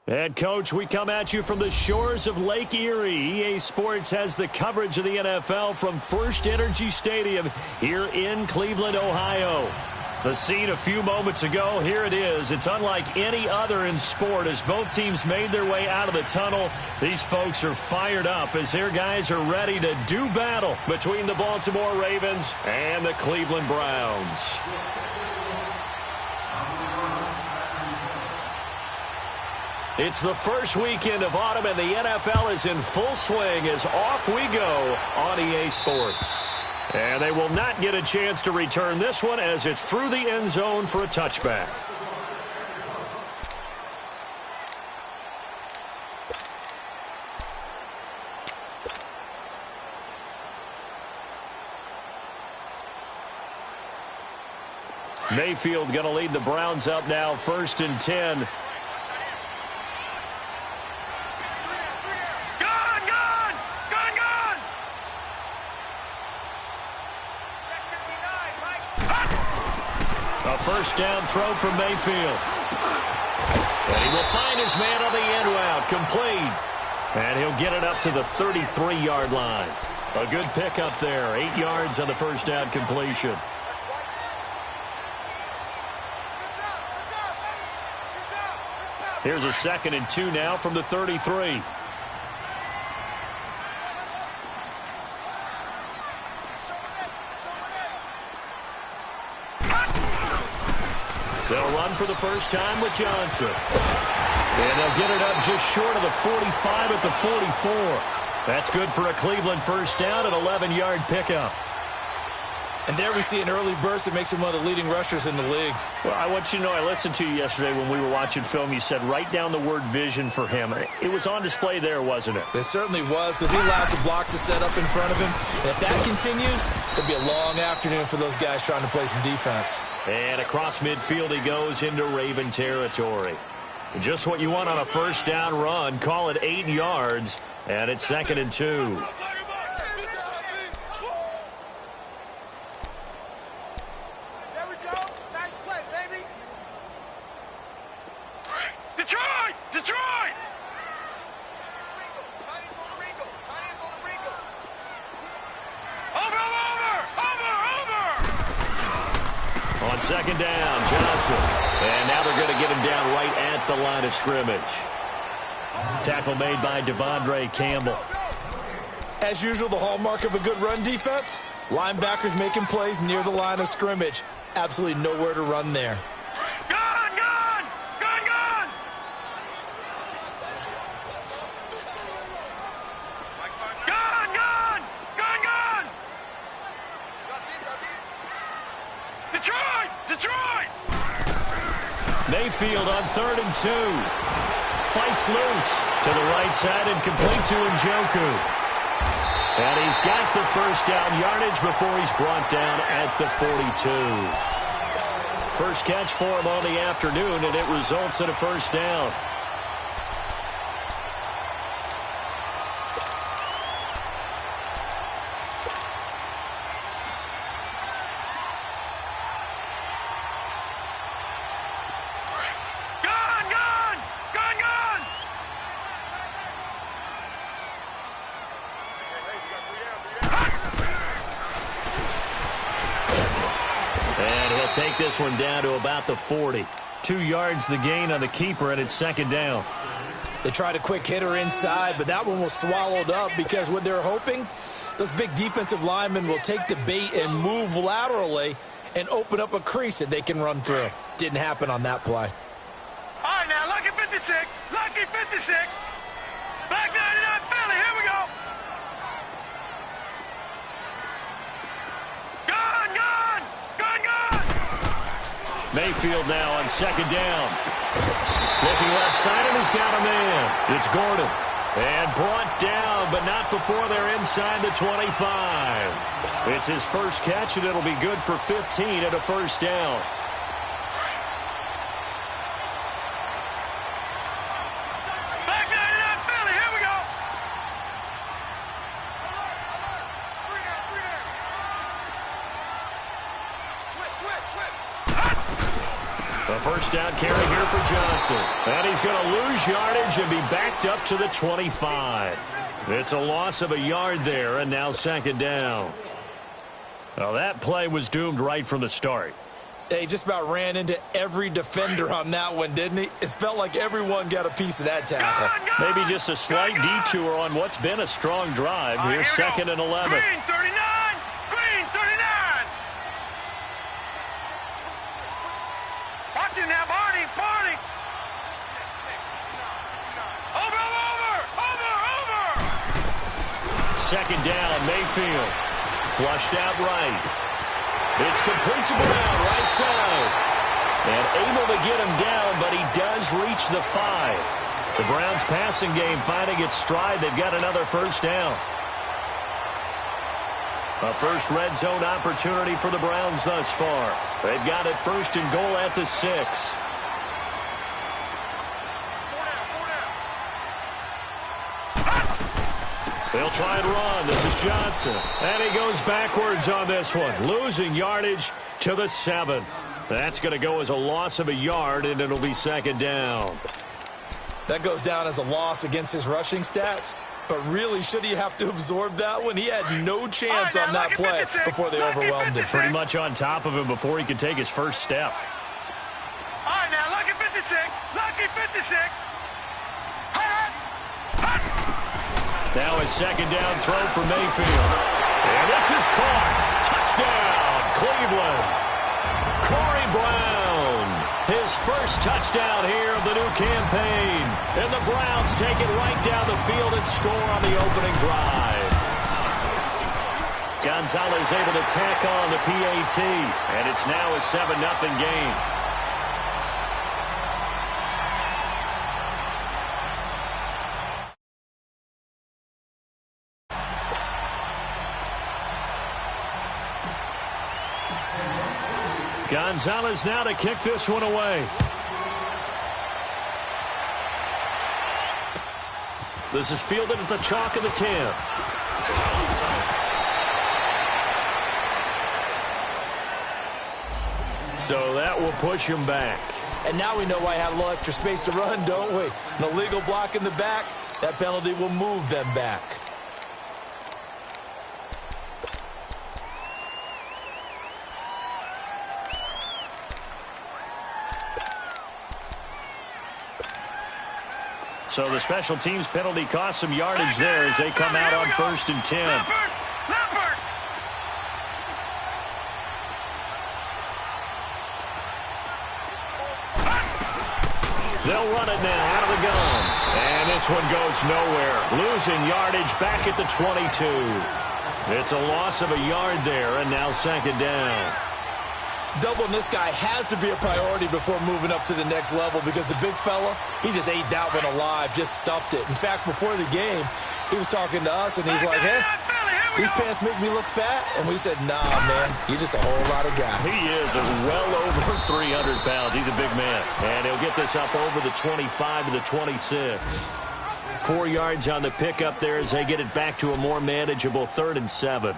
And, Coach, we come at you from the shores of Lake Erie. EA Sports has the coverage of the NFL from First Energy Stadium here in Cleveland, Ohio. The scene a few moments ago, here it is. It's unlike any other in sport as both teams made their way out of the tunnel. These folks are fired up as their guys are ready to do battle between the Baltimore Ravens and the Cleveland Browns. It's the first weekend of autumn, and the NFL is in full swing as off we go on EA Sports. And they will not get a chance to return this one as it's through the end zone for a touchback. Mayfield going to lead the Browns up now, 1st and 10. First down throw from Mayfield. And he will find his man on the end route. Complete. And he'll get it up to the 33-yard line. A good pickup there. 8 yards on the first down completion. Here's a 2nd and 2 now from the 33. They'll run for the first time with Johnson. And they'll get it up just short of the 45 at the 44. That's good for a Cleveland first down, an 11-yard pickup. And there we see an early burst that makes him one of the leading rushers in the league. Well, I want you to know, I listened to you yesterday when we were watching film. You said write down the word vision for him. It was on display there, wasn't it? It certainly was, because he allows the blocks to set up in front of him. And if that continues, it'll be a long afternoon for those guys trying to play some defense. And across midfield he goes into Raven territory. Just what you want on a first down run. Call it 8 yards, and it's 2nd and 2. Second down, Johnson. And now they're going to get him down right at the line of scrimmage. Tackle made by Devondre Campbell. As usual, the hallmark of a good run defense, linebackers making plays near the line of scrimmage. Absolutely nowhere to run there. Mayfield on 3rd and 2. Fights loose to the right side and complete to Njoku. And he's got the first down yardage before he's brought down at the 42. First catch for him on the afternoon, and it results in a first down. Take this one down to about the 40. 2 yards the gain on the keeper, and it's 2nd down. They tried a quick hitter inside, but that one was swallowed up because what they're hoping, those big defensive linemen will take the bait and move laterally and open up a crease that they can run through. Didn't happen on that play. All right, now, lucky 56. Lucky 56. Back 99, Philly. Here we go. Mayfield now on 2nd down. Looking left side, and he's got a man. It's Gordon. And brought down, but not before they're inside the 25. It's his first catch, and it'll be good for 15 and a first down. A first down carry here for Johnson. And he's going to lose yardage and be backed up to the 25. It's a loss of a yard there, and now second down. Well, that play was doomed right from the start. He just about ran into every defender on that one, didn't he? It felt like everyone got a piece of that tackle. Maybe just a slight detour on what's been a strong drive. Here's second and 11. Green 39! Green 39! Watch it now, Barney! Barney! Over! Second down, Mayfield. Flushed out right. It's complete to Brown, right side. And able to get him down, but he does reach the 5. The Browns' passing game finding its stride. They've got another first down. A first red zone opportunity for the Browns thus far. They've got it first and goal at the 6. They'll try and run. This is Johnson. And he goes backwards on this one, losing yardage to the 7. That's going to go as a loss of a yard, and it'll be second down. That goes down as a loss against his rushing stats. But really, should he have to absorb that one? He had no chance on that play before they overwhelmed him. Pretty much on top of him before he could take his first step. All right, now, lucky 56. Lucky 56. Now a second down throw for Mayfield. And this is caught. Touchdown, Cleveland. Corey Brown, his first touchdown here of the new campaign. And the Browns take it right down the field and score on the opening drive. Gonzalez able to tack on the PAT. And it's now a 7-0 game. Gonzalez now to kick this one away. This is fielded at the chalk of the 10. So that will push him back. And now we know why I had a little extra space to run, don't we? An illegal block in the back. That penalty will move them back. So the special teams penalty cost some yardage there as they come out on first and 10. They'll run it now out of the gun. And this one goes nowhere. Losing yardage back at the 22. It's a loss of a yard there, and now second down. Doubling this guy has to be a priority before moving up to the next level because the big fella, he just ate that one alive, just stuffed it. In fact, before the game, he was talking to us, and he's like, hey, these pants make me look fat. And we said, nah, man, you're just a whole lot of guy. He is well over 300 pounds. He's a big man. And he'll get this up over the 25 to the 26. 4 yards on the pickup there as they get it back to a more manageable 3rd and 7.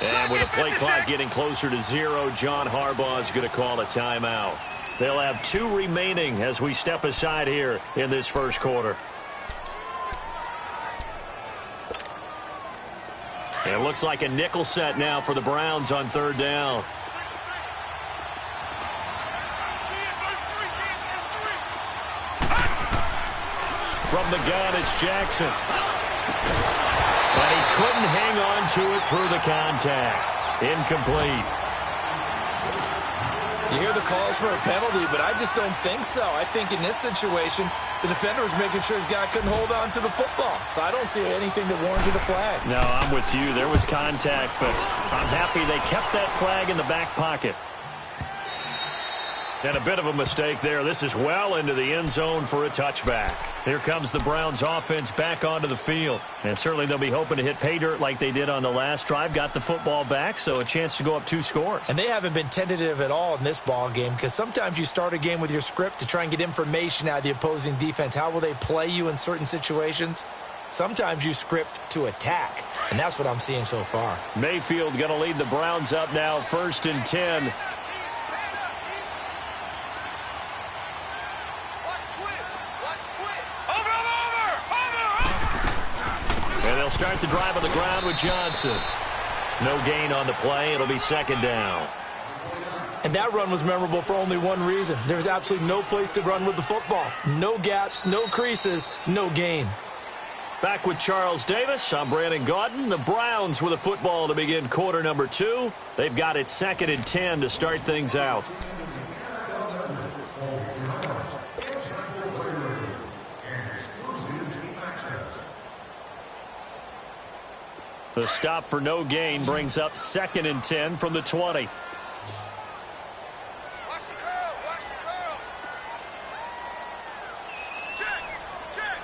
And with the play clock getting closer to 0, John Harbaugh is going to call a timeout. They'll have 2 remaining as we step aside here in this first quarter. And it looks like a nickel set now for the Browns on 3rd down. From the gun, it's Jackson. But he couldn't hang on to it through the contact. Incomplete. You hear the calls for a penalty, but I just don't think so. I think in this situation, the defender was making sure his guy couldn't hold on to the football. So I don't see anything that warranted a flag. No, I'm with you. There was contact, but I'm happy they kept that flag in the back pocket. And a bit of a mistake there. This is well into the end zone for a touchback. Here comes the Browns offense back onto the field. And certainly they'll be hoping to hit pay dirt like they did on the last drive. Got the football back, so a chance to go up 2 scores. And they haven't been tentative at all in this ball game, because sometimes you start a game with your script to try and get information out of the opposing defense. How will they play you in certain situations? Sometimes you script to attack, and that's what I'm seeing so far. Mayfield going to lead the Browns up now, 1st and 10. And they'll start the drive on the ground with Johnson. No gain on the play. It'll be 2nd down. And that run was memorable for only one reason. There's absolutely no place to run with the football. No gaps, no creases, no gain. Back with Charles Davis. I'm Brandon Gaudin. The Browns with a football to begin quarter number 2. They've got it 2nd and 10 to start things out. The stop for no gain brings up 2nd and 10 from the 20. Watch the curl, watch the curl. Check, check,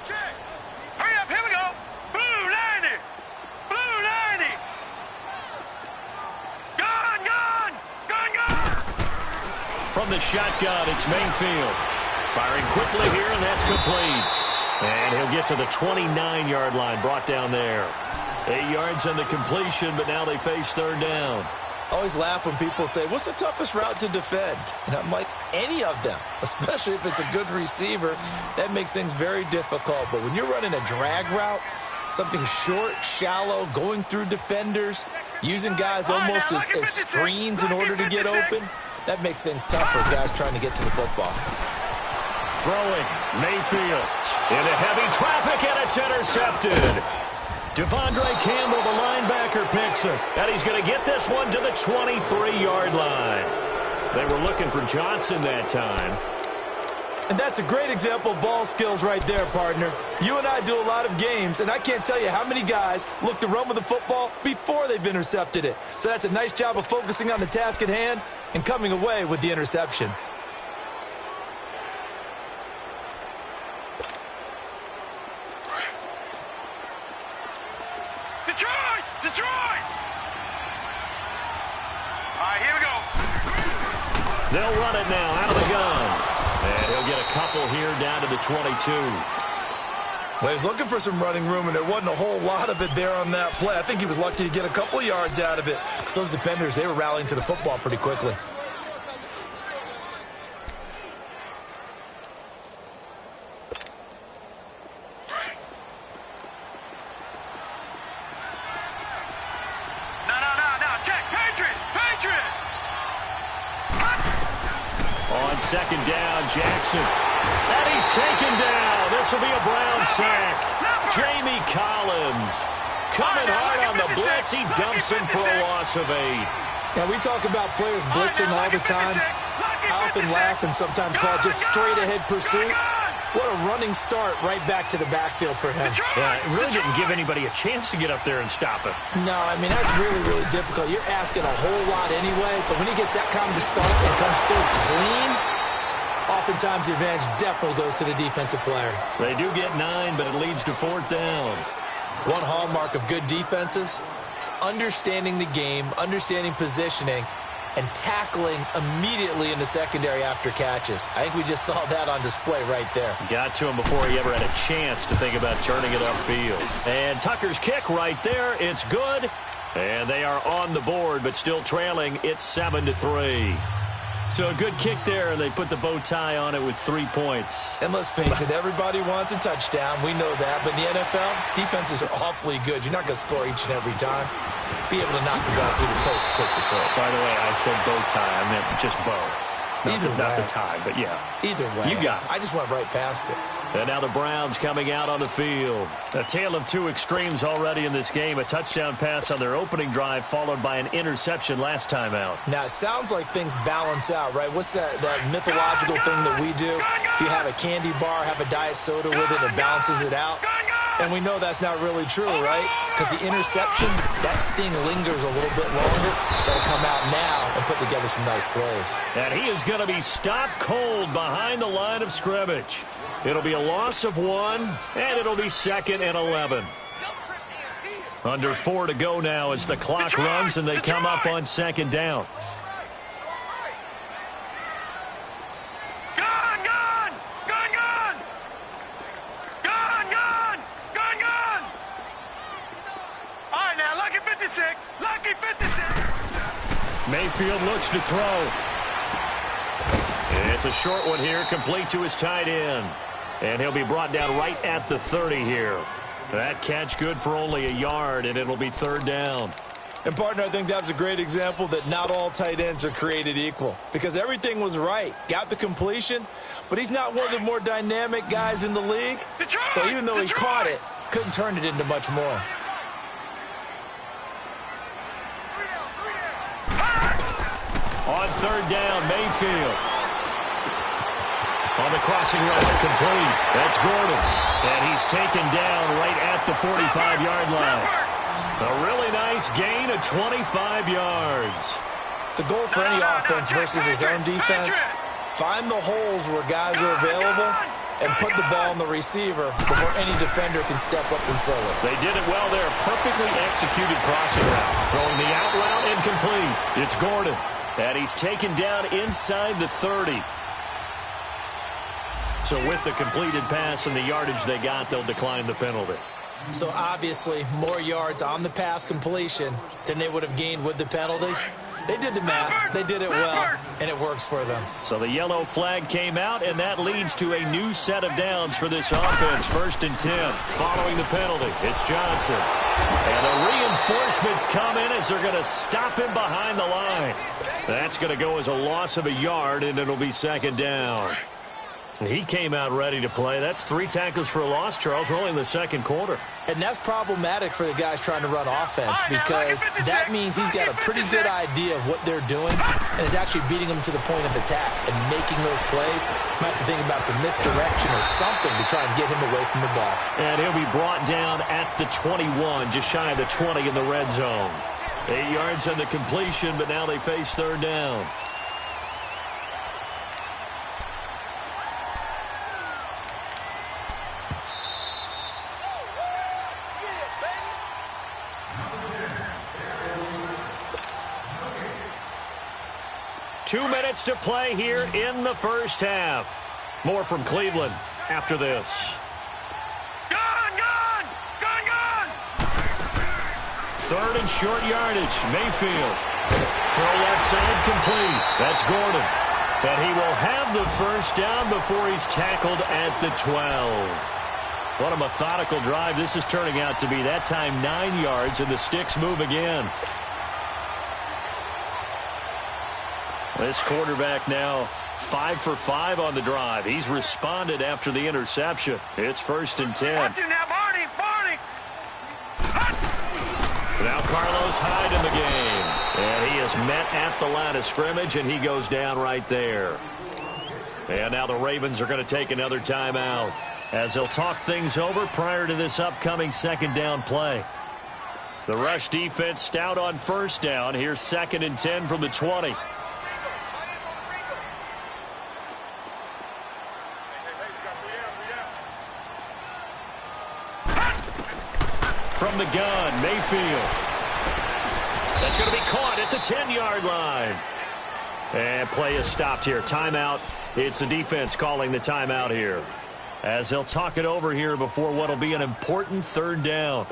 check. Hurry up, here we go. Blue 90, blue 90. Gone, gone, gone, gone. From the shotgun, it's Mayfield. Firing quickly here, and that's complete. And he'll get to the 29-yard line, brought down there. 8 yards on the completion, but now they face 3rd down. I always laugh when people say, what's the toughest route to defend? And I'm like, any of them, especially if it's a good receiver. That makes things very difficult. But when you're running a drag route, something short, shallow, going through defenders, using guys almost as screens in order to get open, that makes things tough for guys trying to get to the football. Throwing, Mayfield into heavy traffic, and it's intercepted. Devondre Campbell, the linebacker, picks it, and he's going to get this one to the 23-yard line. They were looking for Johnson that time. And that's a great example of ball skills right there, partner. You and I do a lot of games, and I can't tell you how many guys look to run with the football before they've intercepted it. So that's a nice job of focusing on the task at hand and coming away with the interception. Detroit! Detroit! All right, here we go. They'll run it now out of the gun. And he'll get a couple here down to the 22. Well, he was looking for some running room, and there wasn't a whole lot of it there on that play. I think he was lucky to get a couple of yards out of it, because those defenders, they were rallying to the football pretty quickly. On 2nd down, Jackson. And he's taken down. This will be a Brown sack. Jamie Collins coming hard on the blitz. He dumps him for a loss of 8. Now, we talk about players blitzing all the time. I often laugh and sometimes call it just straight-ahead pursuit. What a running start right back to the backfield for him. Yeah, it really didn't give anybody a chance to get up there and stop him. No, I mean, that's really, really difficult. You're asking a whole lot anyway, but when he gets that kind of a start and comes through clean, oftentimes the advantage definitely goes to the defensive player. They do get 9, but it leads to 4th down. One hallmark of good defenses is understanding the game, understanding positioning, and tackling immediately in the secondary after catches. I think we just saw that on display right there. Got to him before he ever had a chance to think about turning it upfield. And Tucker's kick right there. It's good. And they are on the board, but still trailing. It's 7-3. So a good kick there, and they put the bow tie on it with 3 points. And let's face it, everybody wants a touchdown. We know that. But in the NFL, defenses are awfully good. You're not going to score each and every time. Be able to knock the ball through the post and take the toe. By the way, I said bow tie. I meant just bow. Not the tie, but yeah. Either way. You got it. I just went right past it. And now the Browns coming out on the field. A tale of two extremes already in this game. A touchdown pass on their opening drive followed by an interception last time out. Now, it sounds like things balance out, right? What's that mythological thing that we do? If you have a candy bar, have a diet soda with it, it balances it out. And we know that's not really true, right? Because the interception, that sting lingers a little bit longer. Got to come out now and put together some nice plays. And he is going to be stopped cold behind the line of scrimmage. It'll be a loss of 1, and it'll be 2nd and 11. Under 4 to go now as the clock runs and they come up on 2nd down. Mayfield looks to throw. It's a short one here, complete to his tight end. And he'll be brought down right at the 30 here. That catch good for only a yard, and it'll be 3rd down. And, partner, I think that's a great example that not all tight ends are created equal. Because everything was right. Got the completion, but he's not one of the more dynamic guys in the league. So even though he caught it, couldn't turn it into much more. On 3rd down, Mayfield. On the crossing route, complete. That's Gordon. And he's taken down right at the 45-yard line. A really nice gain of 25 yards. The goal for any offense versus his own defense, find the holes where guys are available and put the ball on the receiver before any defender can step up and fill it. They did it well there. Perfectly executed crossing route. Throwing the out route incomplete. It's Gordon. And he's taken down inside the 30. So with the completed pass and the yardage they got, they'll decline the penalty. So obviously more yards on the pass completion than they would have gained with the penalty. They did the math. They did it well, and it works for them. So the yellow flag came out, and that leads to a new set of downs for this offense. 1st and 10. Following the penalty, it's Johnson. And the reinforcements come in as they're going to stop him behind the line. That's going to go as a loss of a yard, and it'll be 2nd down. He came out ready to play. That's 3 tackles for a loss, Charles. We're only in the 2nd quarter. And that's problematic for the guys trying to run offense because that means he's got a pretty good idea of what they're doing and is actually beating them to the point of attack and making those plays. Might have to think about some misdirection or something to try and get him away from the ball. And he'll be brought down at the 21, just shy of the 20 in the red zone. 8 yards on the completion, but now they face 3rd down. Two minutes to play here in the first half. More from Cleveland after this. Gone! 3rd and short yardage. Mayfield. Throw left side complete. That's Gordon. And he will have the 1st down before he's tackled at the 12. What a methodical drive this is turning out to be. That time 9 yards, and the sticks move again. This quarterback now 5 for 5 on the drive. He's responded after the interception. It's 1st and 10. Watch him now, Barney! Now Carlos Hyde in the game. And he is met at the line of scrimmage, and he goes down right there. And now the Ravens are going to take another timeout as they'll talk things over prior to this upcoming 2nd down play. The rush defense stout on 1st down. Here's 2nd and 10 from the 20. From the gun, Mayfield. That's going to be caught at the 10-yard line. And play is stopped here. Timeout. It's the defense calling the timeout here, as they'll talk it over here before what will be an important 3rd down.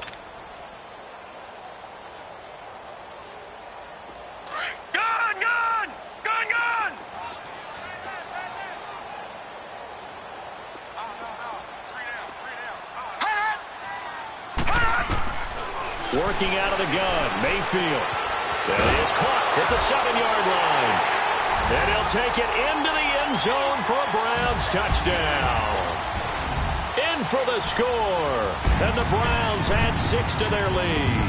Working out of the gun, Mayfield. That is caught at the 7-yard line. And he'll take it into the end zone for a Browns touchdown. in for the score. And the Browns add 6 to their lead.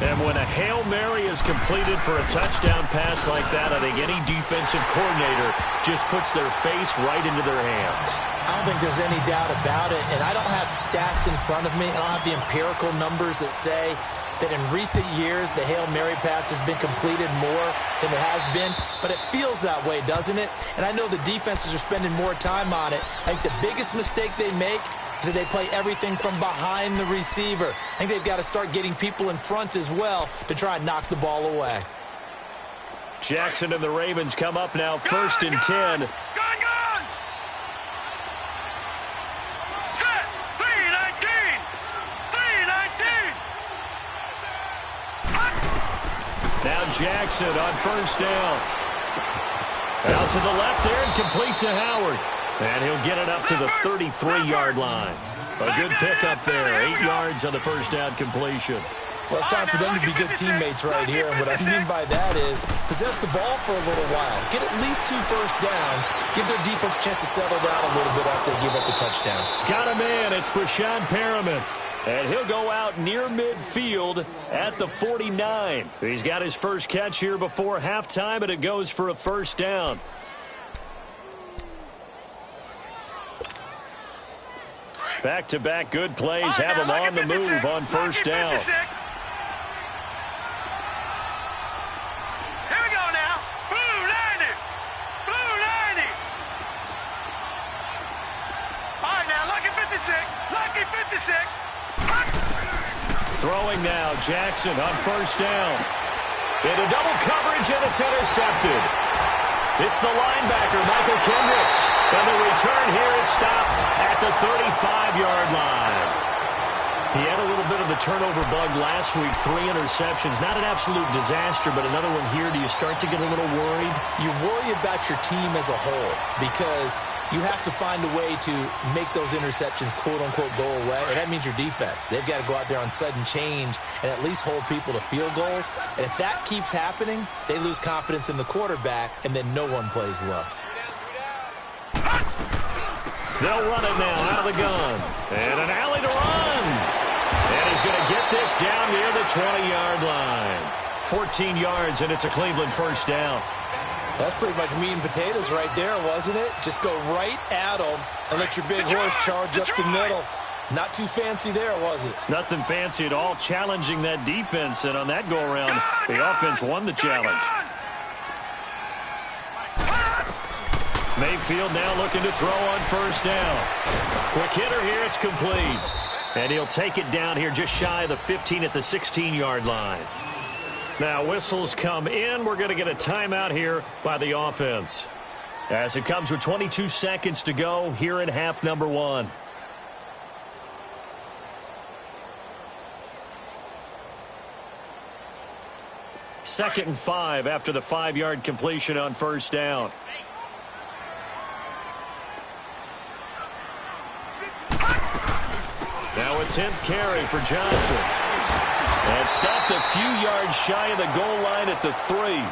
And when a Hail Mary is completed for a touchdown pass like that, I think any defensive coordinator just puts their face right into their hands. I don't think there's any doubt about it, and I don't have stats in front of me. I don't have the empirical numbers that say that in recent years the Hail Mary pass has been completed more than it has been, but it feels that way, doesn't it? And I know the defenses are spending more time on it. I think the biggest mistake they make is that they play everything from behind the receiver. I think they've got to start getting people in front as well to try and knock the ball away. Jackson and the Ravens come up now, 1st and 10. Gone! Set! 319! 319! Now Jackson on 1st down. Out to the left there and complete to Howard. And he'll get it up to the 33-yard line. A good pickup there. 8 yards on the 1st down completion. Well, it's time for them to be good teammates right here. And what I mean by that is possess the ball for a little while. Get at least 2 first downs. Give their defense a chance to settle down a little bit after they give up the touchdown. Got a man. It's Brashad Perriman. And he'll go out near midfield at the 49. He's got his first catch here before halftime, and it goes for a 1st down. Back-to-back good plays have him on the move on 1st down. Here we go now. Blue 90. Blue 90. All right, now, lucky 56. Lucky 56. Throwing now, Jackson on 1st down. Into double coverage, and it's intercepted. It's the linebacker, Michael Kendricks. And the return here is stopped at the 35-yard line. He had a little bit of the turnover bug last week, 3 interceptions. Not an absolute disaster, but another one here. Do you start to get a little worried? You worry about your team as a whole because you have to find a way to make those interceptions, quote-unquote, go away. And that means your defense. They've got to go out there on sudden change and at least hold people to field goals. And if that keeps happening, they lose confidence in the quarterback, and then no one plays well. They'll run it now out of the gun. And an alley to run. And he's going to get this down near the 20-yard line. 14 yards, and it's a Cleveland 1st down. That's pretty much meat and potatoes right there, wasn't it? Just go right at them and let your big horse charge up the middle. Not too fancy there, was it? Nothing fancy at all, challenging that defense. And on that go-around, the offense won the challenge. Mayfield now looking to throw on 1st down. Quick hitter here, it's complete. And he'll take it down here just shy of the 15 at the 16-yard line. Now whistles come in. We're going to get a timeout here by the offense. As it comes with 22 seconds to go here in half number 1. Second and 5 after the 5-yard completion on 1st down. Now a 10th carry for Johnson. And stopped a few yards shy of the goal line at the 3.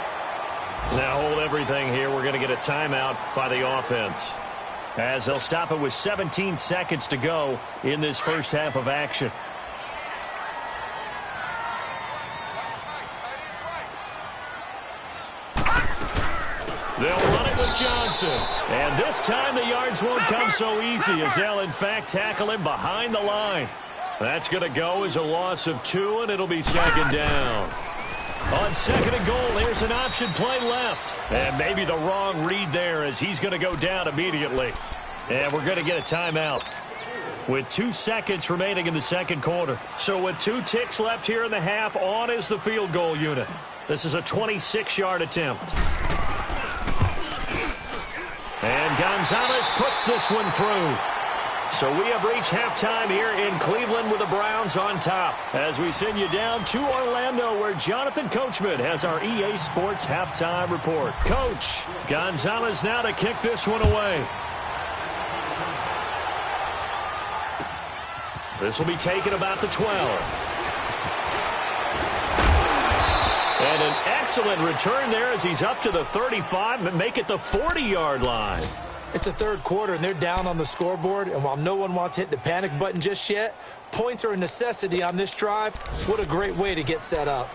Now hold everything here. We're going to get a timeout by the offense. As they'll stop it with 17 seconds to go in this first half of action. They'll run it with Johnson. And this time the yards won't come so easy as they'll, in fact, tackle him behind the line. That's going to go as a loss of 2, and it'll be 2nd down. On 2nd and goal, here's an option play left. And maybe the wrong read there as he's going to go down immediately. And we're going to get a timeout with 2 seconds remaining in the 2nd quarter. So with 2 ticks left here in the half, on is the field goal unit. This is a 26-yard attempt. And Gonzalez puts this one through. So we have reached halftime here in Cleveland with the Browns on top. As we send you down to Orlando where Jonathan Coachman has our EA Sports halftime report. Coach, Gonzalez now to kick this one away. This will be taken about the 12. And an excellent return there as he's up to the 35 and make it the 40-yard line. It's the third quarter, and they're down on the scoreboard, and while no one wants to hit the panic button just yet, points are a necessity on this drive. What a great way to get set up.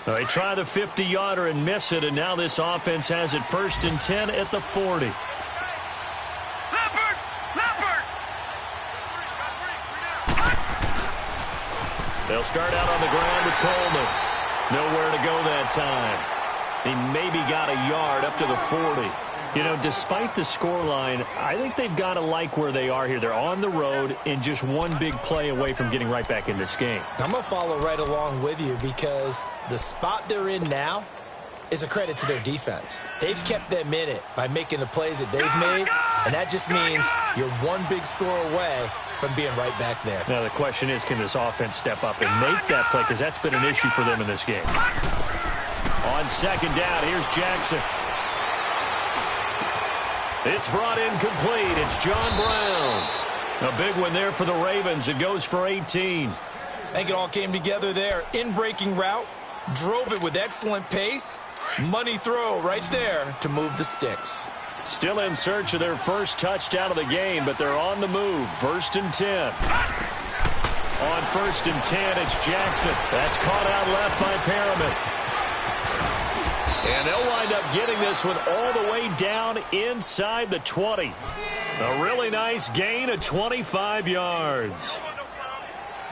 They try the 50-yarder and miss it, and now this offense has it 1st and 10 at the 40. They'll start out on the ground with Coleman. Nowhere to go that time. He maybe got a yard up to the 40. You know, despite the scoreline, I think they've got to like where they are here. They're on the road and just one big play away from getting right back in this game. I'm going to follow right along with you because the spot they're in now is a credit to their defense. They've kept them in it by making the plays that they've made, and that just means you're one big score away from being right back there. Now the question is, can this offense step up and make that play, because that's been an issue for them in this game. On 2nd down, here's Jackson. It's brought in complete. It's John Brown. A big one there for the Ravens. It goes for 18. I think it all came together there. In-breaking route, drove it with excellent pace. Money throw right there to move the sticks. Still in search of their first touchdown of the game, but they're on the move. 1st and 10. On 1st and 10, it's Jackson. That's caught out left by Perriman. And they'll wind up getting this one all the way down inside the 20. A really nice gain of 25 yards.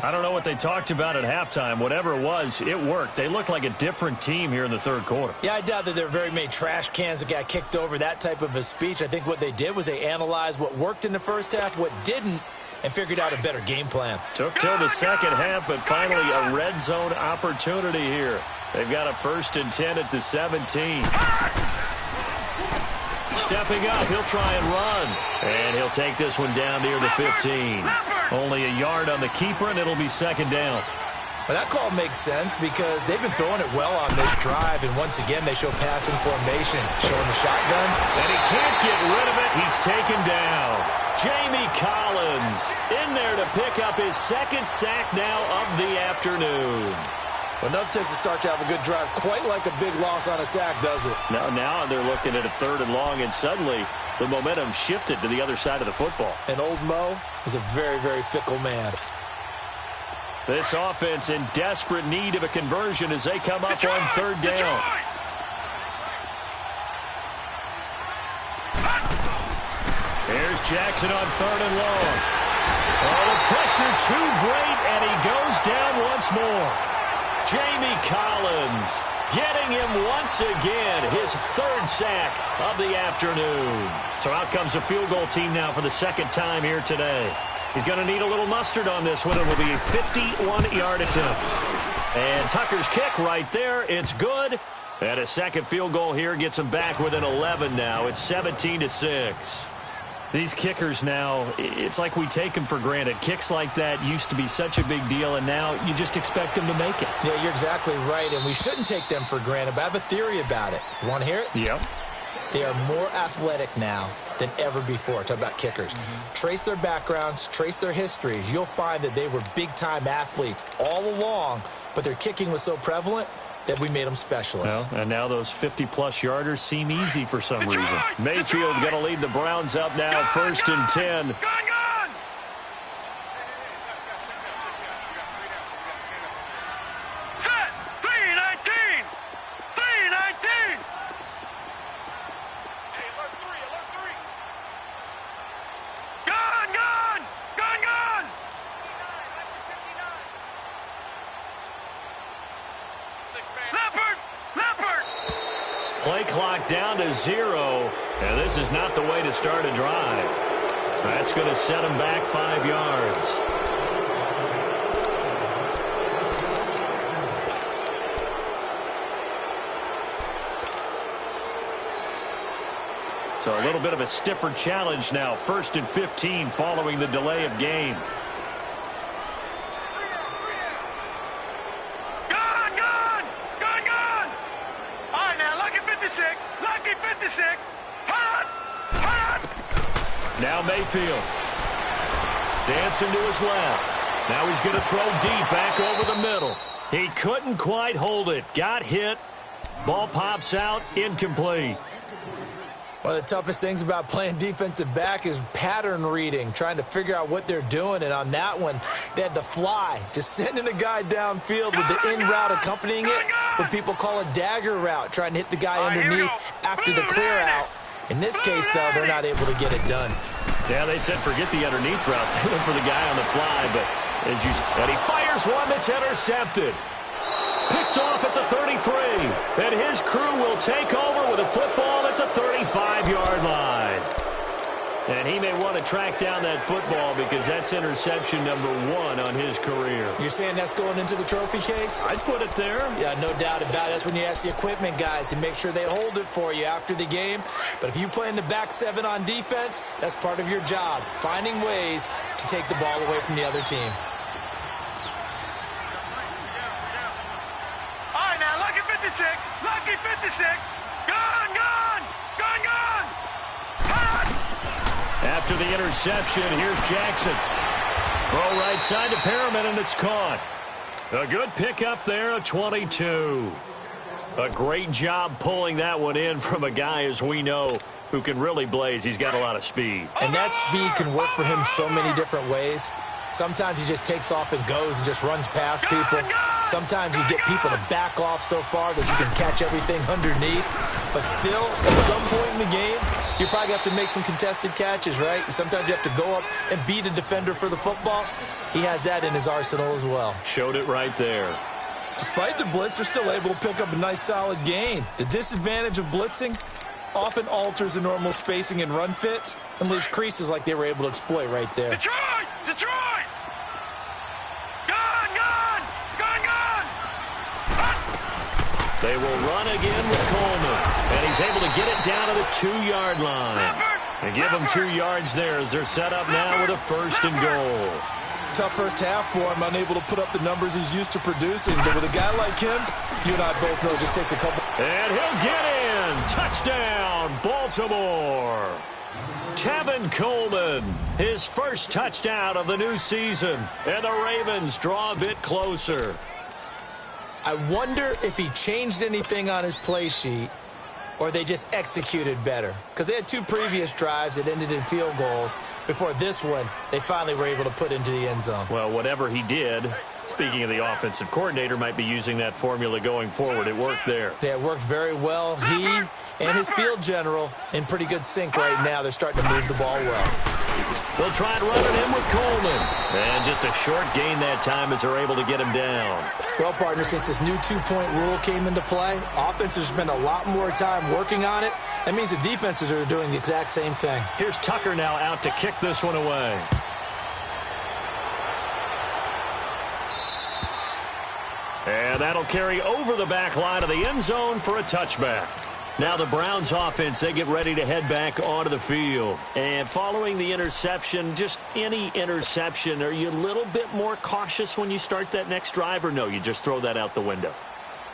I don't know what they talked about at halftime. Whatever it was, it worked. They look like a different team here in the third quarter. Yeah, I doubt that there are very many trash cans that got kicked over, that type of a speech. I think what they did was they analyzed what worked in the first half, what didn't, and figured out a better game plan. Took till the second half, but finally a red zone opportunity here. They've got a 1st and 10 at the 17. Stepping up, he'll try and run. And he'll take this one down near the 15. Only a yard on the keeper, and it'll be 2nd down. Well, that call makes sense because they've been throwing it well on this drive, and once again, they show passing formation, showing the shotgun. And he can't get rid of it. He's taken down. Jamie Collins in there to pick up his 2nd sack now of the afternoon. Well, enough takes a start to have a good drive. Quite like a big loss on a sack, does it? Now they're looking at a 3rd and long, and suddenly the momentum shifted to the other side of the football. And old Mo is a very, very fickle man. This offense in desperate need of a conversion as they come up on 3rd down. Here's Jackson on 3rd and long. Oh, the pressure too great, and he goes down once more. Jamie Collins getting him once again, his 3rd sack of the afternoon. So out comes a field goal team now for the 2nd time here today. He's going to need a little mustard on this one. It will be a 51-yard attempt. And Tucker's kick right there. It's good. And a 2nd field goal here gets him back within 11 now. It's 17-6. These kickers now, it's like we take them for granted. Kicks like that used to be such a big deal, and now you just expect them to make it. Yeah, you're exactly right, and we shouldn't take them for granted, but I have a theory about it. You want to hear it? Yep. They are more athletic now than ever before. Talk about kickers. Trace their backgrounds, trace their histories. You'll find that they were big-time athletes all along, but their kicking was so prevalent that we made them specialists. Well, and now those 50-plus yarders seem easy for some reason. Mayfield going to lead the Browns up now, 1st and 10. Set! 3-19! 3-19! Hey, alert 3! Gone! Gone! Gone! Gone! 6-man. Leopard! Leopard! Play clock down to 0. And this is not the way to start a drive. That's going to set him back 5 yards. So a little bit of a stiffer challenge now. 1st and 15 following the delay of game. Gone! Gone! Gone! Gone! All right, now, lucky 56. Lucky 56. Hot! Hot! Now Mayfield. Dancing to his left. Now he's going to throw deep back over the middle. He couldn't quite hold it. Got hit. Ball pops out. Incomplete. One of the toughest things about playing defensive back is pattern reading, trying to figure out what they're doing. And on that one, they had the fly, just sending a guy downfield with the in route accompanying it, what people call a dagger route, trying to hit the guy underneath after the clear out. In this case, though, they're not able to get it done. Yeah, they said forget the underneath route. They went for the guy on the fly, but and he fires one that's intercepted. Picked off at the 33, and his crew will take over with a football at the 35-yard line. And he may want to track down that football because that's interception number 1 on his career. You're saying that's going into the trophy case? I'd put it there. Yeah, no doubt about it. That's when you ask the equipment guys to make sure they hold it for you after the game. But if you play in the back 7 on defense, that's part of your job, finding ways to take the ball away from the other team. Lucky 56. Gone, gone. Gone, gone. Hot. After the interception, here's Jackson. Throw right side to Perriman, and it's caught. A good pickup there, a 22. A great job pulling that one in from a guy, as we know, who can really blaze. He's got a lot of speed. And that speed can work for him so many different ways. Sometimes he just takes off and goes and just runs past people. Sometimes you get people to back off so far that you can catch everything underneath. But still, at some point in the game, you probably have to make some contested catches, right? Sometimes you have to go up and beat a defender for the football. He has that in his arsenal as well. Showed it right there. Despite the blitz, they're still able to pick up a nice, solid gain. The disadvantage of blitzing often alters the normal spacing and run fits and leaves creases like they were able to exploit right there. Detroit! Detroit! Gone, gone! Gone, gone! Hot. They will run again with Coleman, and he's able to get it down to the 2-yard line. And give them 2 yards there as they're set up now with a 1st and goal. Tough first half for him, unable to put up the numbers he's used to producing. But with a guy like him, you and I both know it just takes a couple. And he'll get in. Touchdown, Baltimore. Tevin Coleman, his first touchdown of the new season. And the Ravens draw a bit closer. I wonder if he changed anything on his play sheet or they just executed better. Because they had 2 previous drives that ended in field goals. Before this one, they finally were able to put into the end zone. Well, whatever he did, speaking of the offensive coordinator, might be using that formula going forward. It worked there. Yeah, it worked very well. He and his field general in pretty good sync right now. They're starting to move the ball well. They'll try and run it in with Coleman. And just a short gain that time as they're able to get him down. Well, partner, since this new 2-point rule came into play, offenses spend a lot more time working on it. That means the defenses are doing the exact same thing. Here's Tucker now out to kick this one away. And that'll carry over the back line of the end zone for a touchback. Now the Browns offense, they get ready to head back onto the field. And following the interception, just any interception, are you a little bit more cautious when you start that next drive, or no, you just throw that out the window?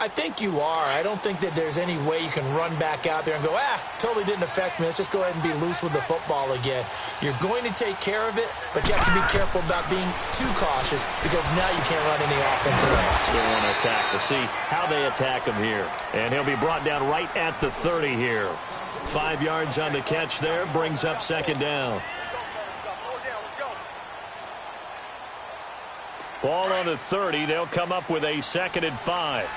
I think you are. I don't think that there's any way you can run back out there and go, totally didn't affect me. Let's just go ahead and be loose with the football again. You're going to take care of it, but you have to be careful about being too cautious because now you can't run any offense at all. They want to attack. We'll see how they attack him here. And he'll be brought down right at the 30 here. 5 yards on the catch there, brings up 2nd down. Ball on the 30. They'll come up with a 2nd and 5.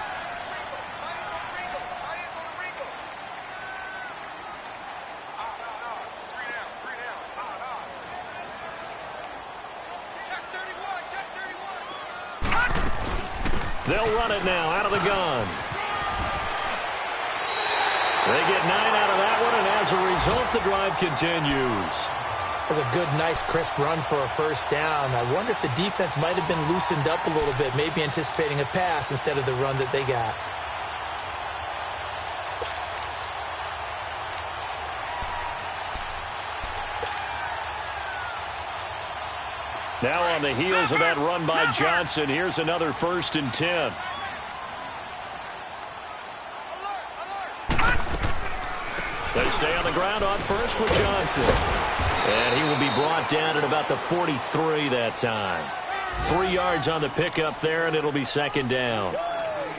They'll run it now out of the gun. They get 9 out of that one, and as a result, the drive continues. That's a good, nice, crisp run for a 1st down. I wonder if the defense might have been loosened up a little bit, maybe anticipating a pass instead of the run that they got. Now on the heels of that run by Johnson, here's another 1st and 10. They stay on the ground on 1st with Johnson. And he will be brought down at about the 43 that time. 3 yards on the pickup there, and it'll be 2nd down.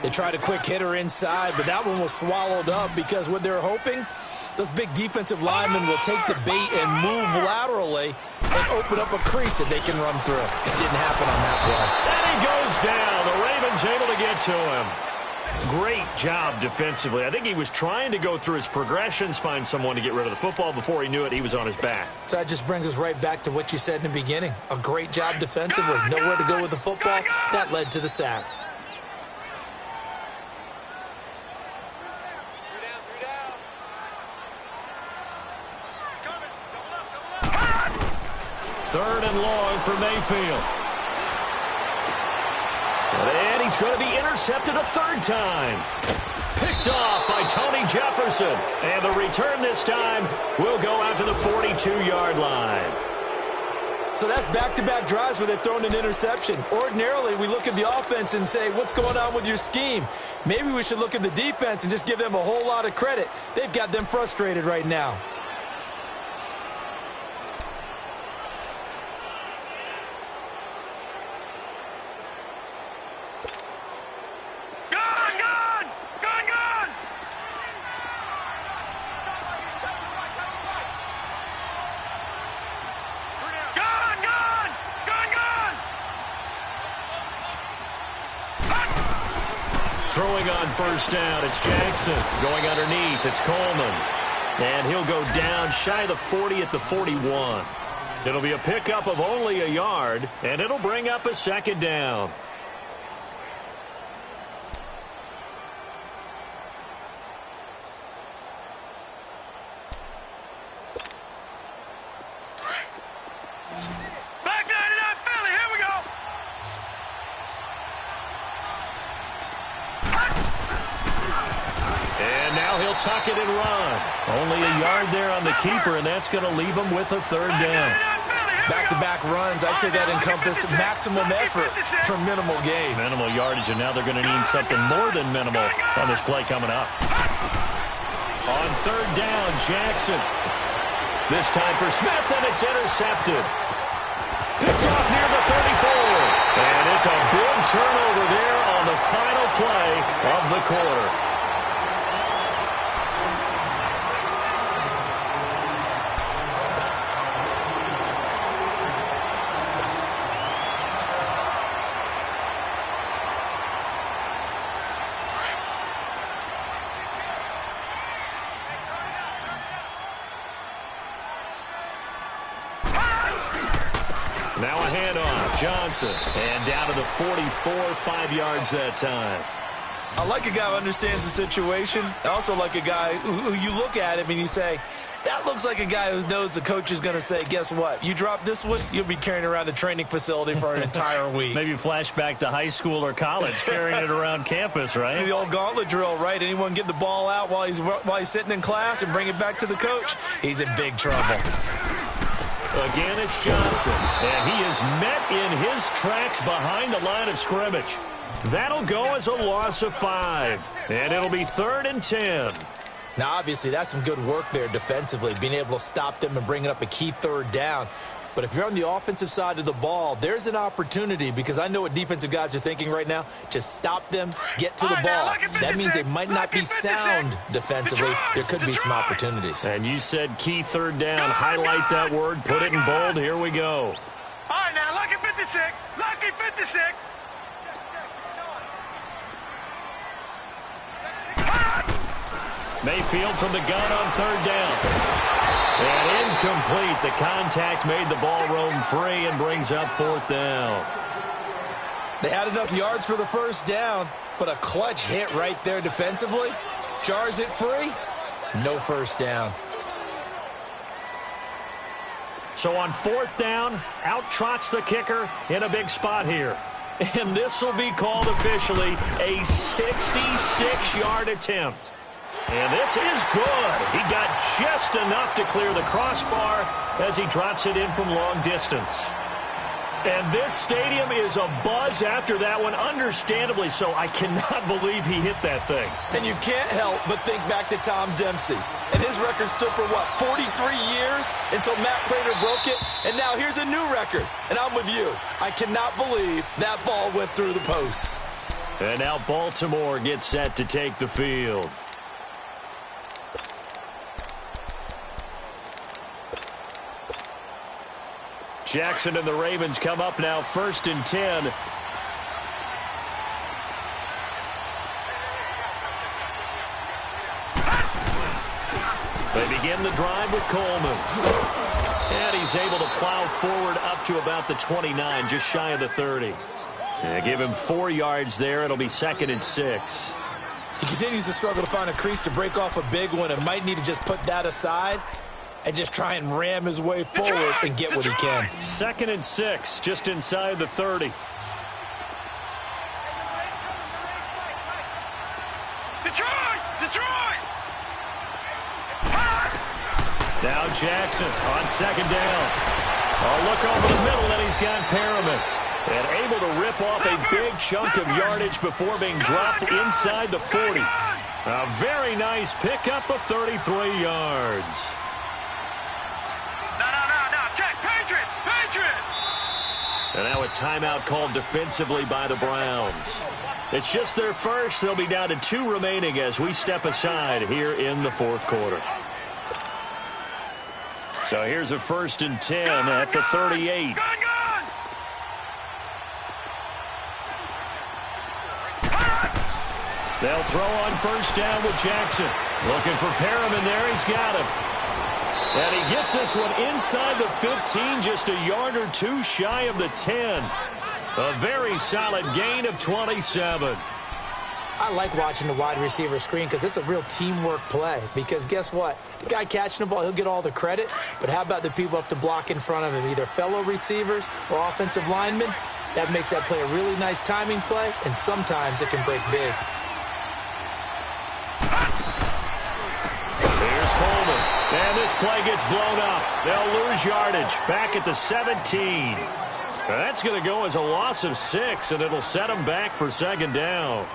They tried a quick hitter inside, but that one was swallowed up because what they're hoping, Those big defensive linemen will take the bait and move laterally and open up a crease that they can run through. It didn't happen on that play. And he goes down. The Ravens able to get to him. Great job defensively. I think he was trying to go through his progressions, find someone to get rid of the football. Before he knew it, he was on his back. So that just brings us right back to what you said in the beginning. A great job defensively. Nowhere to go with the football. That led to the sack. Third and long for Mayfield. And he's going to be intercepted a third time. Picked off by Tony Jefferson. And the return this time will go out to the 42-yard line. So that's back-to-back drives where they've thrown an interception. Ordinarily, we look at the offense and say, what's going on with your scheme? Maybe we should look at the defense and just give them a whole lot of credit. They've got them frustrated right now. Throwing on first down, it's Jackson. Going underneath, it's Coleman. And he'll go down shy of the 40 at the 41. It'll be a pickup of only a yard, and it'll bring up a second down. Tuck it and run. Only a yard there on the keeper, and that's going to leave him with a third down. Back-to-back runs, I'd say that encompassed maximum effort for minimal gain. Minimal yardage, and now they're going to need something more than minimal on this play coming up. On third down, Jackson. This time for Smith, and it's intercepted. Picked off near the 34. And it's a big turnover there on the final play of the quarter. Now a handoff, Johnson, and down to the 44, 5 yards that time. I like a guy who understands the situation. I also like a guy who you look at him and you say, that looks like a guy who knows the coach is going to say, guess what? You drop this one, you'll be carrying around the training facility for an entire week. Maybe flashback to high school or college, carrying it around campus, right? The old gauntlet drill, right? Anyone get the ball out while he's sitting in class and bring it back to the coach? He's in big trouble. Again, it's Johnson, and he is met in his tracks behind the line of scrimmage. That'll go as a loss of 5, and it'll be 3rd and 10. Now, obviously, that's some good work there defensively, being able to stop them and bringing up a key third down. But if you're on the offensive side of the ball, there's an opportunity, because I know what defensive guys are thinking right now. Just stop them, get to the ball. That means they might not be sound defensively. There could be some opportunities. And you said key third down. Highlight that word. Put it in bold. Here we go. All right, now, lucky 56. Lucky 56. Mayfield from the gun on third down. And incomplete. The contact made the ball roam free and brings up 4th down. They had enough yards for the first down, but a clutch hit right there defensively. Jars it free. No first down. So on 4th down, out trots the kicker in a big spot here. And this will be called officially a 66-yard attempt. And this is good. He got just enough to clear the crossbar as he drops it in from long distance. And this stadium is abuzz after that one, understandably so. I cannot believe he hit that thing. And you can't help but think back to Tom Dempsey. And his record stood for, what, 43 years until Matt Prater broke it? And now here's a new record. And I'm with you. I cannot believe that ball went through the posts. And now Baltimore gets set to take the field. Jackson and the Ravens come up now 1st and 10. They begin the drive with Coleman. And he's able to plow forward up to about the 29, just shy of the 30. And give him 4 yards there. It'll be 2nd and 6. He continues to struggle to find a crease to break off a big one and might need to just put that aside and just try and ram his way forward and get what he can. 2nd and 6, just inside the 30. Detroit! Now Jackson on 2nd down. Oh, look over the middle, and he's got Perriman. And able to rip off a big chunk of yardage before being dropped inside the 40. A very nice pickup of 33 yards. No. Check. Patriot! And now a timeout called defensively by the Browns. It's just their first. They'll be down to 2 remaining as we step aside here in the 4th quarter. So here's a 1st and 10 at the 38. Gun! They'll throw on 1st down with Jackson. Looking for Perriman there. He's got him. And he gets this one inside the 15, just a yard or 2 shy of the 10. A very solid gain of 27. I like watching the wide receiver screen because it's a real teamwork play. Because guess what? The guy catching the ball, he'll get all the credit. But how about the people up to block in front of him, either fellow receivers or offensive linemen? That makes that play a really nice timing play, and sometimes it can break big. Here's Coleman. And this play gets blown up. They'll lose yardage back at the 17. That's going to go as a loss of 6, and it'll set them back for 2nd down.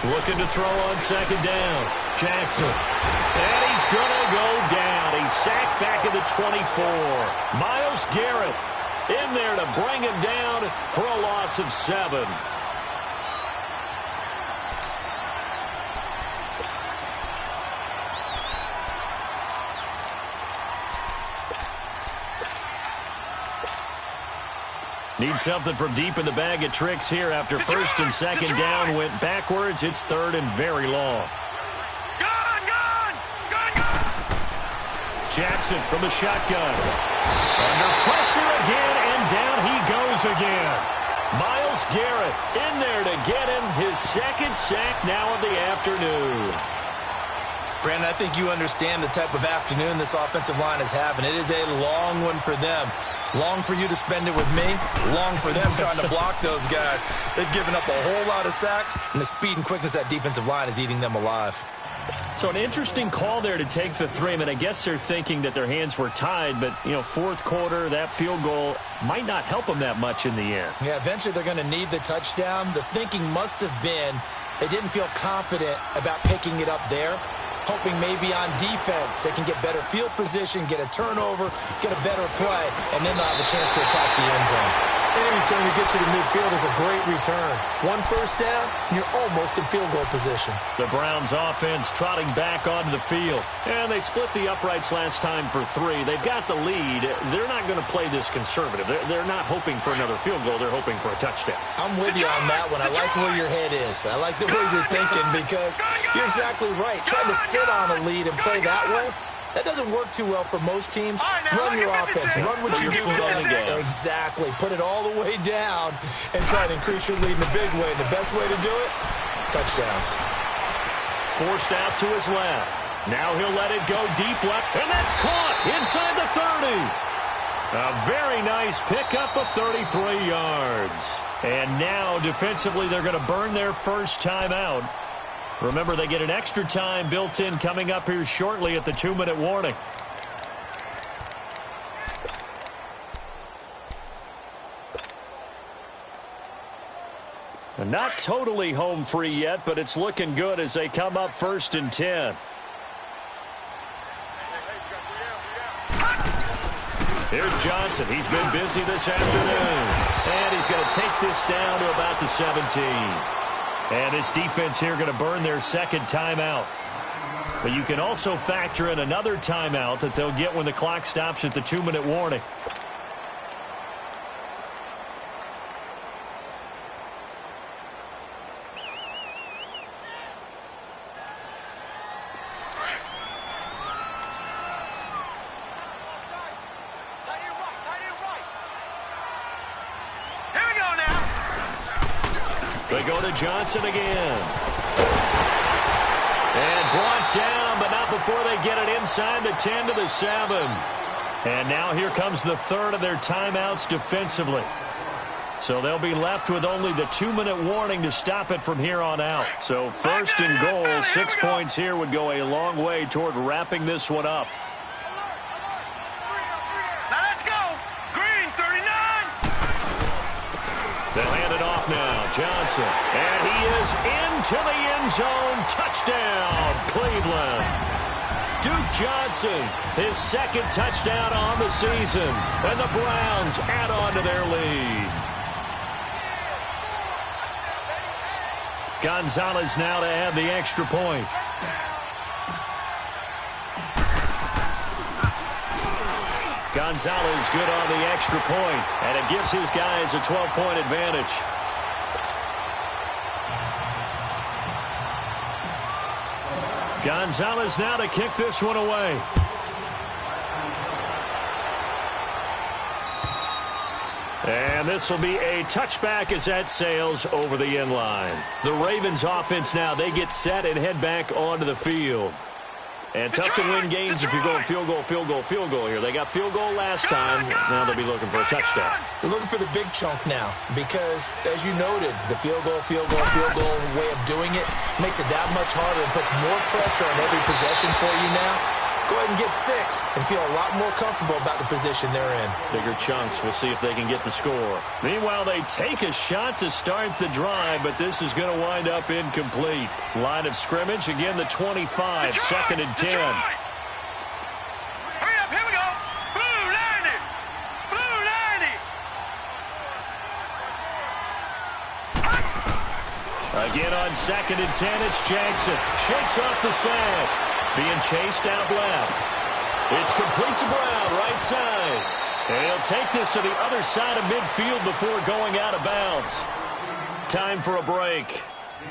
Looking to throw on 2nd down. Jackson. And he's going to go down. He's sacked back at the 24. Myles Garrett in there to bring him down for a loss of 7. Need something from deep in the bag of tricks here after 1st and 2nd down went backwards. It's 3rd and very long. Gun! Jackson from the shotgun. Under pressure again, and down he goes again. Myles Garrett in there to get him his 2nd sack now of the afternoon. Brandon, I think you understand the type of afternoon this offensive line is having. It is a long one for them. Long for you to spend it with me. Long for them trying to block those guys. They've given up a whole lot of sacks, and the speed and quickness of that defensive line is eating them alive. So an interesting call there to take the 3. I mean, I guess they're thinking that their hands were tied, but, 4th quarter, that field goal might not help them that much in the end. Yeah, eventually they're going to need the touchdown. The thinking must have been they didn't feel confident about picking it up there, hoping maybe on defense they can get better field position, get a turnover, get a better play, and then they'll have a chance to attack the end zone. Any return to get you to midfield is a great return. 1 first down, and you're almost in field goal position. The Browns offense trotting back onto the field. And they split the uprights last time for 3. They've got the lead. They're not going to play this conservative. They're not hoping for another field goal. They're hoping for a touchdown. I'm with you on that one. I like where your head is. I like the way you're thinking because you're exactly right. Trying to sit on a lead and play that way, that doesn't work too well for most teams. Run your offense. Run what you do best. Exactly. Put it all the way down and try to increase your lead in a big way. And the best way to do it, touchdowns. Forced out to his left. Now he'll let it go deep left. And that's caught inside the 30. A very nice pickup of 33 yards. And now defensively they're going to burn their first timeout. Remember, they get an extra time built in coming up here shortly at the 2-minute warning. And not totally home free yet, but it's looking good as they come up 1st and 10. Here's Johnson. He's been busy this afternoon. And he's going to take this down to about the 17. And this defense here going to burn their second timeout. But you can also factor in another timeout that they'll get when the clock stops at the 2-minute warning. Here we go now. They go to Johnson again. And brought down, but not before they get it inside the 10 to the 7. And now here comes the third of their timeouts defensively. So they'll be left with only the 2-minute warning to stop it from here on out. So first and goal, 6 points here would go a long way toward wrapping this one up. Now let's go. Green, 39. They'll hand it off now. Johnson. And he is into the end zone. Touchdown, Cleveland. Duke Johnson, his second touchdown on the season. And the Browns add on to their lead. Gonzalez now to add the extra point. Gonzalez good on the extra point, and it gives his guys a 12-point advantage. Gonzalez now to kick this one away. And this will be a touchback as that sails over the end line. The Ravens offense now, they get set and head back onto the field. And tough to win games if you're going field goal, field goal, field goal here. They got field goal last time. Now they'll be looking for a touchdown. They're looking for the big chunk now because, as you noted, the field goal way of doing it makes it that much harder and puts more pressure on every possession for you now. Go ahead and get 6 and feel a lot more comfortable about the position they're in. Bigger chunks. We'll see if they can get the score. Meanwhile, they take a shot to start the drive, but this is going to wind up incomplete. Line of scrimmage, again, the 25, second and 10. Hurry up, here we go. Blue 90. Blue 90. Again on second and 10, it's Jackson. Shakes off the sack. Being chased out left. It's complete to Brown, right side. And he'll take this to the other side of midfield before going out of bounds. Time for a break.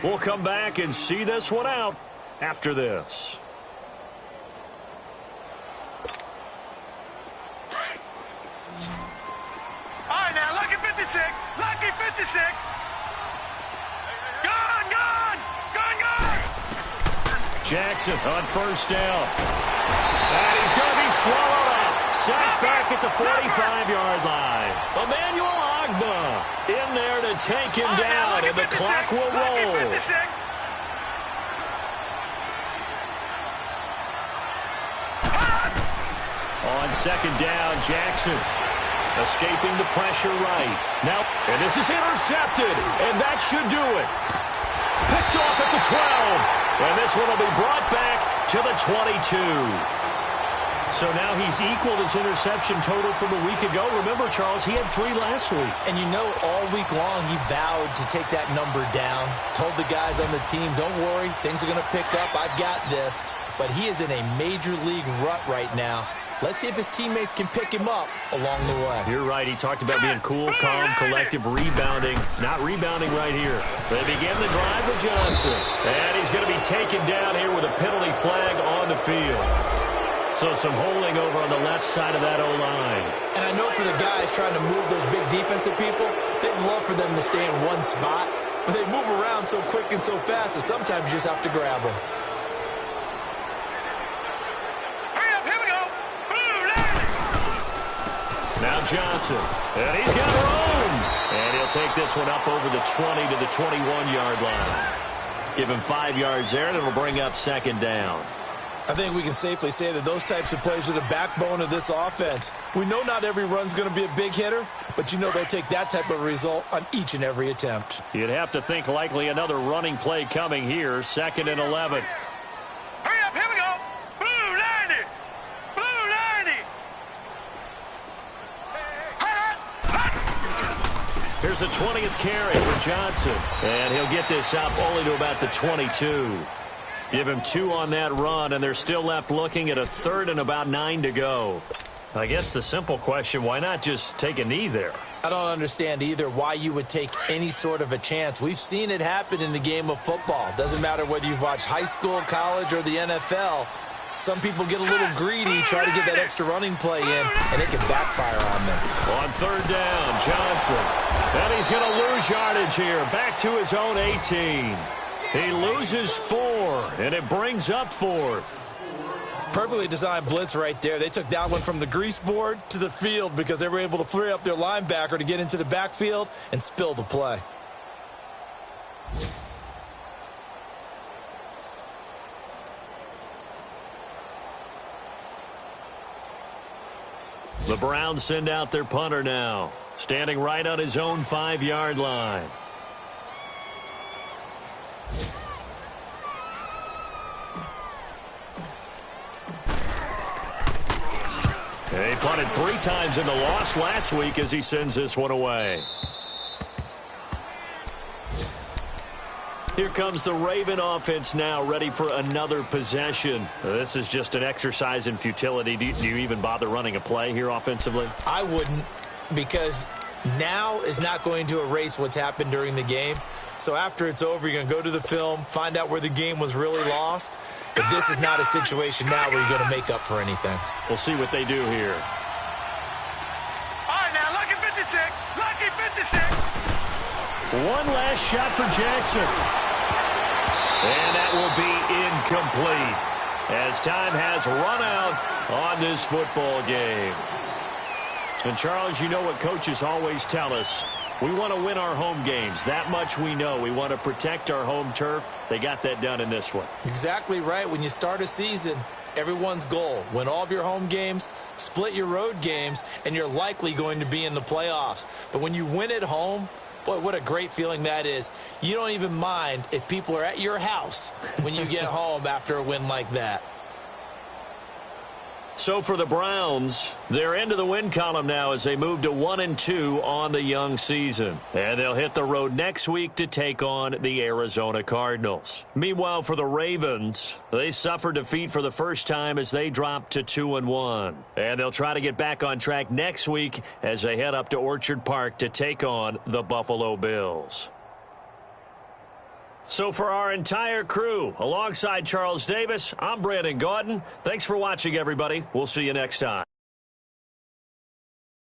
We'll come back and see this one out after this. All right, now, lucky 56. Lucky 56. Gone, gone. Gone, gone. Jackson on first down. And he's going to be swallowed up. Sacked back at the 45-yard line. Emmanuel Agba in there to take him down, and the clock will roll. On second down, Jackson escaping the pressure right. Now, and this is intercepted, and that should do it. Picked off at the 12. And this one will be brought back to the 22. So now he's equaled his interception total from a week ago. Remember, Charles, he had 3 last week. And you know, all week long he vowed to take that number down. Told the guys on the team, don't worry, things are going to pick up. I've got this. But he is in a major league rut right now. Let's see if his teammates can pick him up along the way. You're right. He talked about being cool, calm, collective, rebounding. Not rebounding right here. They begin the drive with Johnson. And he's going to be taken down here with a penalty flag on the field. So some holding over on the left side of that O-line. And I know for the guys trying to move those big defensive people, they'd love for them to stay in one spot. But they move around so quick and so fast that sometimes you just have to grab them. Now Johnson, and he's got room. And he'll take this one up over the 20 to the 21-yard line. Give him 5 yards there, and it'll bring up second down. I think we can safely say that those types of plays are the backbone of this offense. We know not every run's going to be a big hitter, but you know they'll take that type of result on each and every attempt. You'd have to think likely another running play coming here, second and 11. Hurry up, here we go. Blue 90. Blue 90. Here's a 20th carry for Johnson. And he'll get this up only to about the 22. Give him 2 on that run, and they're still left looking at a 3rd and about 9 to go. I guess the simple question, why not just take a knee there? I don't understand either why you would take any sort of a chance. We've seen it happen in the game of football. Doesn't matter whether you've watched high school, college, or the NFL. Some people get a little greedy, try to get that extra running play in, and it can backfire on them. On 3rd down, Johnson. And he's going to lose yardage here. Back to his own 18. He loses 4, and it brings up 4th. Perfectly designed blitz right there. They took that one from the grease board to the field because they were able to free up their linebacker to get into the backfield and spill the play. The Browns send out their punter now, standing right on his own 5-yard line. He punted 3 times in the loss last week as he sends this one away. Here comes the Raven offense now, ready for another possession. This is just an exercise in futility. Do you even bother running a play here offensively? I wouldn't, because now is not going to erase what's happened during the game. So after it's over, you're going to go to the film, find out where the game was really lost. But this is not a situation now where you're going to make up for anything. We'll see what they do here. All right, now, lucky 56. Lucky 56. One last shot for Jackson. And that will be incomplete as time has run out on this football game. And, Charles, you know what coaches always tell us. We want to win our home games. That much we know. We want to protect our home turf. They got that done in this one. Exactly right. When you start a season, everyone's goal, win all of your home games, split your road games, and you're likely going to be in the playoffs. But when you win at home, boy, what a great feeling that is. You don't even mind if people are at your house when you get home after a win like that. So for the Browns, they're into the win column now as they move to 1-2 on the young season. And they'll hit the road next week to take on the Arizona Cardinals. Meanwhile, for the Ravens, they suffered defeat for the first time as they dropped to 2-1. And they'll try to get back on track next week as they head up to Orchard Park to take on the Buffalo Bills. So for our entire crew, alongside Charles Davis, I'm Brandon Gaudin. Thanks for watching, everybody. We'll see you next time.